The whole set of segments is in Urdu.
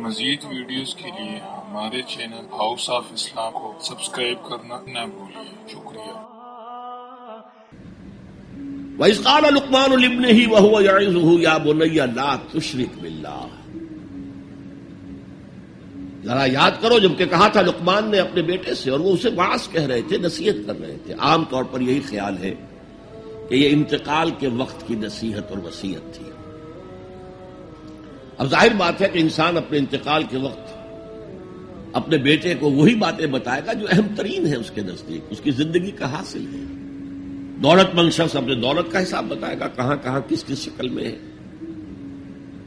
مزید ویڈیوز کے لیے ہمارے چینل ہاؤس آف اسلام کو سبسکرائب کرنا نہ بھولیے۔ شکریہ۔ وَإِذْ قَالَ لُقْمَانُ لِابْنِهِ وَهُوَ يَعِظُهُ يَا بُنَيَّ لَا تُشْرِكْ بِاللَّهِ۔ ذرا یاد کرو جب کہ کہا تھا لقمان نے اپنے بیٹے سے، اور وہ اسے واعظ کہہ رہے تھے، نصیحت کر رہے تھے۔ عام طور پر یہی خیال ہے کہ یہ انتقال کے وقت کی نصیحت اور وصیت تھی۔ اب ظاہر بات ہے کہ انسان اپنے انتقال کے وقت اپنے بیٹے کو وہی باتیں بتائے گا جو اہم ترین ہے اس کے نزدیک، اس کی زندگی کا حاصل ہے۔ دولت مند شخص اپنے دولت کا حساب بتائے گا، کہاں کہاں کس کس شکل میں ہے۔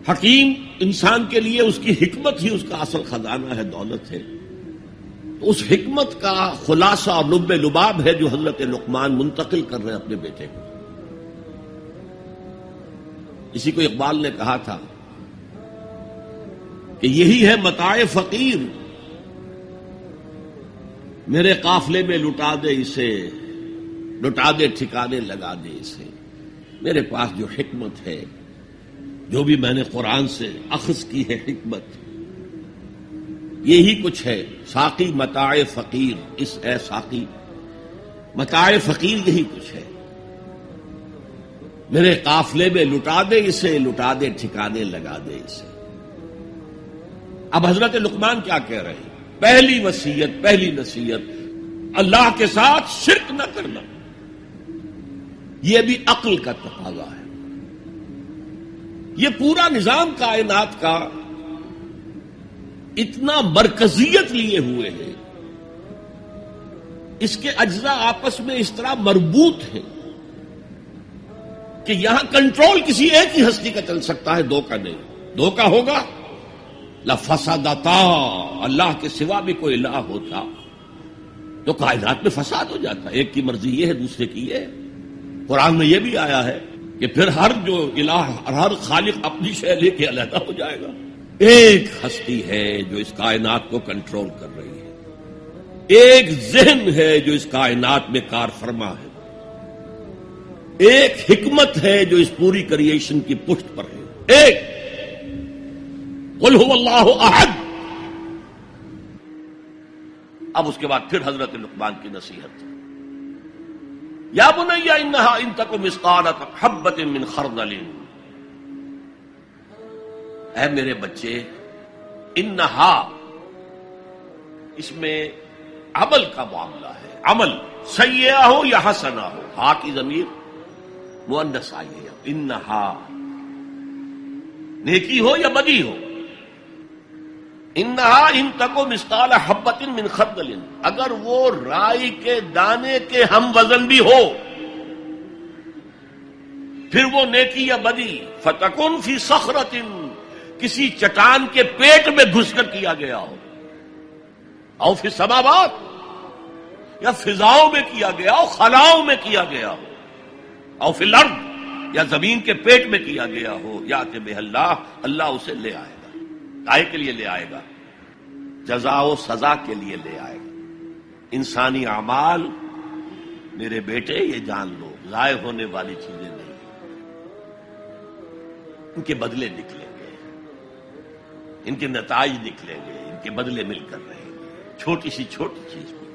حکیم انسان کے لیے اس کی حکمت ہی اس کا اصل خزانہ ہے، دولت ہے۔ تو اس حکمت کا خلاصہ اور لب لباب ہے جو حضرت لقمان منتقل کر رہے ہیں اپنے بیٹے کو۔ اسی کو اقبال نے کہا تھا کہ یہی ہے متاع فقیر، میرے قافلے میں لٹا دے اسے، لٹا دے ٹھکانے لگا دے اسے۔ میرے پاس جو حکمت ہے، جو بھی میں نے قرآن سے اخذ کی ہے حکمت، یہی کچھ ہے۔ ساقی متاع فقیر، اس اے ساقی متاع فقیر یہی کچھ ہے، میرے قافلے میں لٹا دے اسے، لٹا دے ٹھکانے لگا دے اسے۔ اب حضرت لقمان کیا کہہ رہے ہیں؟ پہلی وصیت، پہلی نصیحت، اللہ کے ساتھ شرک نہ کرنا۔ یہ بھی عقل کا تقاضا ہے۔ یہ پورا نظام کائنات کا اتنا مرکزیت لیے ہوئے ہے، اس کے اجزاء آپس میں اس طرح مربوط ہیں کہ یہاں کنٹرول کسی ایک ہی ہستی کا چل سکتا ہے، دو کا نہیں۔ دو کا ہوگا لفسدتا، اللہ کے سوا بھی کوئی الہ ہوتا تو کائنات میں فساد ہو جاتا۔ ایک کی مرضی یہ ہے، دوسرے کی یہ ہے۔ قرآن میں یہ بھی آیا ہے کہ پھر ہر جو الہ، ہر خالق اپنی شے لے کے علیحدہ ہو جائے گا۔ ایک ہستی ہے جو اس کائنات کو کنٹرول کر رہی ہے، ایک ذہن ہے جو اس کائنات میں کار فرما ہے، ایک حکمت ہے جو اس پوری کریشن کی پشت پر ہے۔ ایک قل هو اللہ احد۔ اب اس کے بعد پھر حضرت لقمان کی نصیحت، یا بنی انہا ان تک مثقال حبۃ من خردل، اے میرے بچے، انہا اس میں عمل کا معاملہ ہے، عمل سیئہ ہو یا حسنہ ہو، ہا کی ضمیر مؤنث آئی ہے۔ انہا نیکی ہو یا بدی ہو، انہا ان تکو مثقال حبۃ من خردل، اگر وہ رائی کے دانے کے ہم وزن بھی ہو، پھر وہ نیکی یا بدی، فتکن فی صخرۃ، کسی چٹان کے پیٹ میں گھس کر کیا گیا ہو، او فی السماوات، یا فضاؤں میں کیا گیا ہو، خلاؤں میں کیا گیا ہو، او فی الارض، یا زمین کے پیٹ میں کیا گیا ہو، یات بہ اللہ، اللہ اسے لے آئے گا۔ کائے کے لیے لے آئے گا؟ جزا و سزا کے لیے لے آئے گا۔ انسانی اعمال میرے بیٹے یہ جان لو ضائع ہونے والی چیزیں نہیں، ان کے بدلے نکلیں گے، ان کے نتائج نکلیں گے، ان کے بدلے مل کر رہیں گے۔ چھوٹی سی چھوٹی چیز بھی،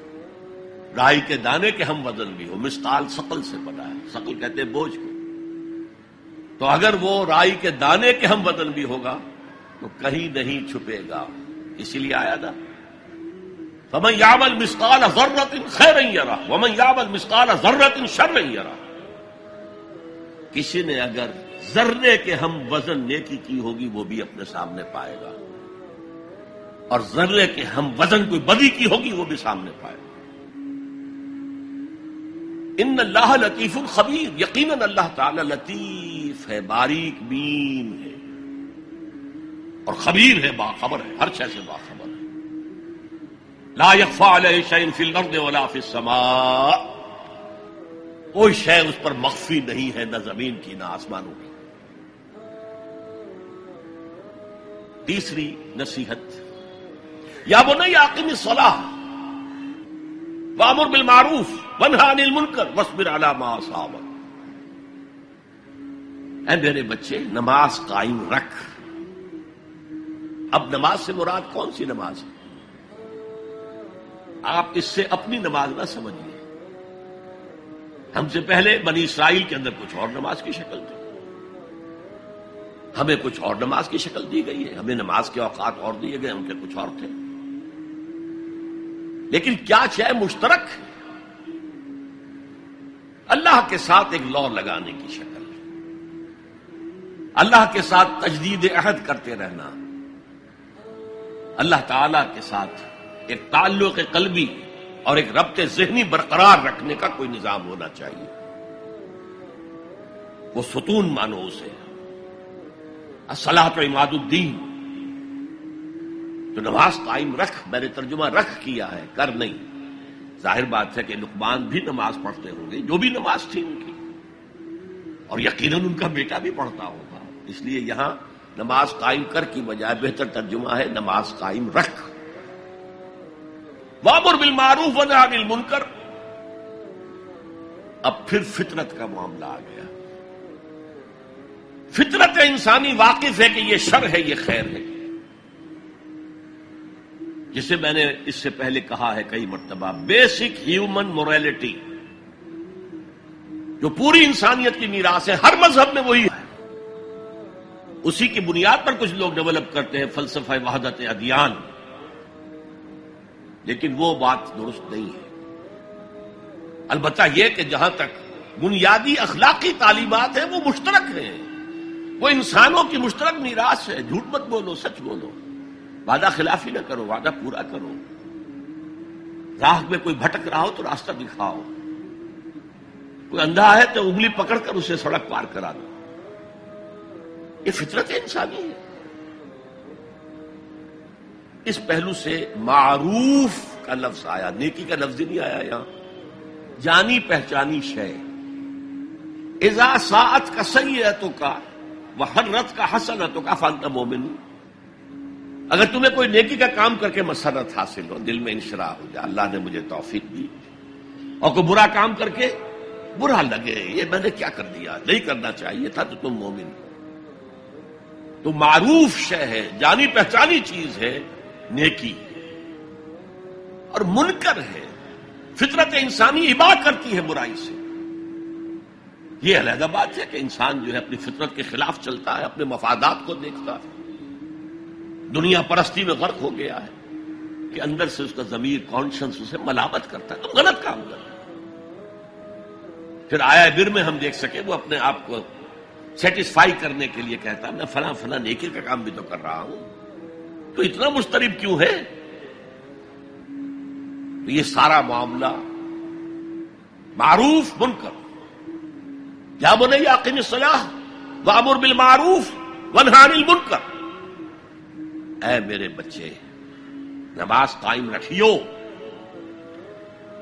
رائی کے دانے کے ہم وزن بھی ہو، مثقال ثقل سے بنا ہے، ثقل کہتے ہیں بوجھ کو، تو اگر وہ رائی کے دانے کے ہم وزن بھی ہوگا تو کہیں نہیں چھپے گا۔ اسی لیے آیا تھا فَمَنْ يَعْمَلْ مِثْقَالَ ذَرَّةٍ خَيْرًا يَرَهُ وَمَنْ يَعْمَلْ مِثْقَالَ ذَرَّةٍ شَرًّا يَرَهُ۔ کسی نے اگر ذرے کے ہم وزن نیکی کی ہوگی وہ بھی اپنے سامنے پائے گا، اور ذرے کے ہم وزن کوئی بدی کی ہوگی وہ بھی سامنے پائے گا۔ ان اللہ لطیف خبیر، یقیناً اللہ تعالی لطیف ہے، باریک بین ہے، اور خبیر ہے، باخبر ہے، ہر شے سے باخبر ہے۔ لا یخفی علیہ شیء فی الارض ولا فی السماء، کوئی شے اس پر مخفی نہیں ہے، نہ زمین کی نہ آسمانوں کی۔ تیسری نصیحت، یا بنی اقم الصلاۃ وامر بالمعروف وانہی عن المنکر واصبر علی ما اصابک، اے میرے بچے نماز قائم رکھ، اب نماز سے مراد کون سی نماز ہے؟ آپ اس سے اپنی نماز نہ سمجھیے. ہم سے پہلے بنی اسرائیل کے اندر کچھ اور نماز کی شکل تھی، ہمیں کچھ اور نماز کی شکل دی گئی ہے، ہمیں نماز کے اوقات اور دیے گئے، ان کے کچھ اور تھے. لیکن کیا شے مشترک ہے؟ اللہ کے ساتھ ایک لو لگانے کی شکل، اللہ کے ساتھ تجدید عہد کرتے رہنا، اللہ تعالی کے ساتھ ایک تعلق قلبی اور ایک ربط ذہنی برقرار رکھنے کا کوئی نظام ہونا چاہیے. وہ ستون مانو اسے، الصلاۃ عماد الدین. تو نماز قائم رکھ، میں نے ترجمہ رکھ کیا ہے، کر نہیں. ظاہر بات ہے کہ لقمان بھی نماز پڑھتے ہوں گے، جو بھی نماز تھی ان کی، اور یقیناً ان کا بیٹا بھی پڑھتا ہوگا. اس لیے یہاں نماز قائم کر کی بجائے بہتر ترجمہ ہے نماز قائم رکھ. وامر بالمعروف ونہی عن المنکر. اب پھر فطرت کا معاملہ آ گیا. فطرت انسانی واقف ہے کہ یہ شر ہے، یہ خیر ہے. جسے میں نے اس سے پہلے کہا ہے کئی مرتبہ، بیسک ہیومن موریلٹی، جو پوری انسانیت کی میراث ہے، ہر مذہب میں وہی ہے. اسی کی بنیاد پر کچھ لوگ ڈیولپ کرتے ہیں فلسفہ وحدت ادیان، لیکن وہ بات درست نہیں ہے. البتہ یہ کہ جہاں تک بنیادی اخلاقی تعلیمات ہیں وہ مشترک ہیں، وہ انسانوں کی مشترک میراث ہے. جھوٹ مت بولو، سچ بولو، وعدہ خلافی نہ کرو، وعدہ پورا کرو. راہ میں کوئی بھٹک رہا ہو تو راستہ دکھاؤ، کوئی اندھا ہے تو انگلی پکڑ کر اسے سڑک پار کرا دو. یہ فطرت انسانی ہے. اس پہلو سے معروف کا لفظ آیا، نیکی کا لفظ نہیں آیا یہاں. جانی پہچانی شے. اذا ساعت کا سیئتوں کا وحرت کا حسنتوں کا فانت مومن. اگر تمہیں کوئی نیکی کا کام کر کے مسرت حاصل ہو، دل میں انشراح ہو جائے اللہ نے مجھے توفیق دی، اور کوئی برا کام کر کے برا لگے یہ میں نے کیا کر دیا، نہیں کرنا چاہیے تھا، تو تم مومن. تو معروف شے ہے، جانی پہچانی چیز ہے نیکی. اور منکر ہے، فطرت انسانی ابا کرتی ہے برائی سے. یہ علیحدہ بات ہے کہ انسان جو ہے اپنی فطرت کے خلاف چلتا ہے، اپنے مفادات کو دیکھتا ہے، دنیا پرستی میں غرق ہو گیا ہے کہ اندر سے اس کا ضمیر کانشنس اسے ملامت کرتا ہے، تم غلط کام کر رہے. پھر آیا بر میں ہم دیکھ سکے وہ اپنے آپ کو سیٹسفائی کرنے کے لیے کہتا ہے میں فلاں فلاں نیکی کا کام بھی تو کر رہا ہوں، تو اتنا مضطرب کیوں ہے؟ تو یہ سارا معاملہ معروف منکر. یا بنی اقم الصلاۃ وامر بالمعروف وانہی عن المنکر. اے میرے بچے نماز قائم رکھیو.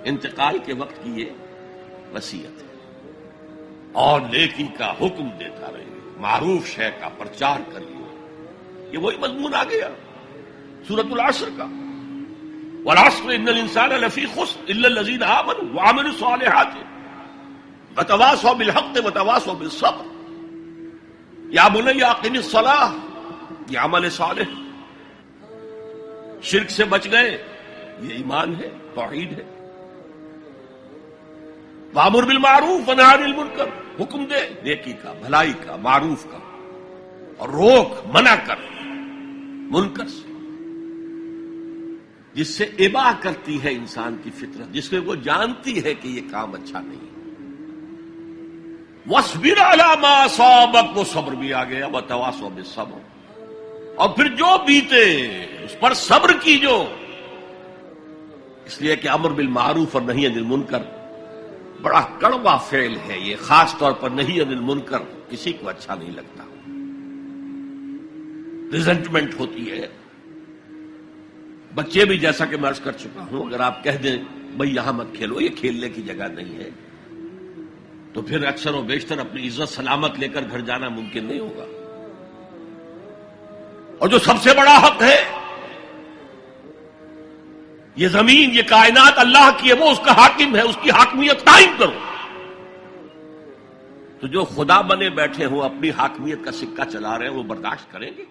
انتقال کے وقت کی یہ وصیت ہے. اور نیکی کا حکم دیتا رہے، معروف شے کا پرچار کریے. یہ وہی مضمون آ گیا سورۃ العصر کا، والعصر ان الانسان لفی خسر الا الذین آمنوا وعملوا الصالحات وتواصوا بالحق وتواصوا بالصبر. یا بنی اقم الصلاۃ، یہ عمل صالح. شرک سے بچ گئے، یہ ایمان ہے، توحید ہے. وامر بالمعروف ونہی عن المنکر، حکم دے نیکی کا، بھلائی کا، معروف کا، اور روک منع کر منکر سے، جس سے اباح کرتی ہے انسان کی فطرت، جس میں وہ جانتی ہے کہ یہ کام اچھا نہیں. وَاصْبِرْ عَلَىٰ مَا أَصَابَكَ، وہ صبر بھی آ گیا، وَتَوَاصَوْا بِالصَّبْرِ، اور پھر جو بیتے اس پر صبر کیجو. اس لیے کہ امر بالمعروف اور نہی عن المنکر بڑا کڑوا فعل ہے. یہ خاص طور پر نہی عن المنکر کسی کو اچھا نہیں لگتا، ریزنٹمنٹ ہوتی ہے. بچے بھی جیسا کہ میں عرض کر چکا ہوں، اگر آپ کہہ دیں بھئی یہاں مت کھیلو، یہ کھیلنے کی جگہ نہیں ہے، تو پھر اکثر و بیشتر اپنی عزت سلامت لے کر گھر جانا ممکن نہیں ہوگا. اور جو سب سے بڑا حق ہے، یہ زمین، یہ کائنات اللہ کی ہے، وہ اس کا حاکم ہے، اس کی حاکمیت قائم کرو. تو جو خدا بنے بیٹھے ہوں اپنی حاکمیت کا سکہ چلا رہے ہیں وہ برداشت کریں گے؟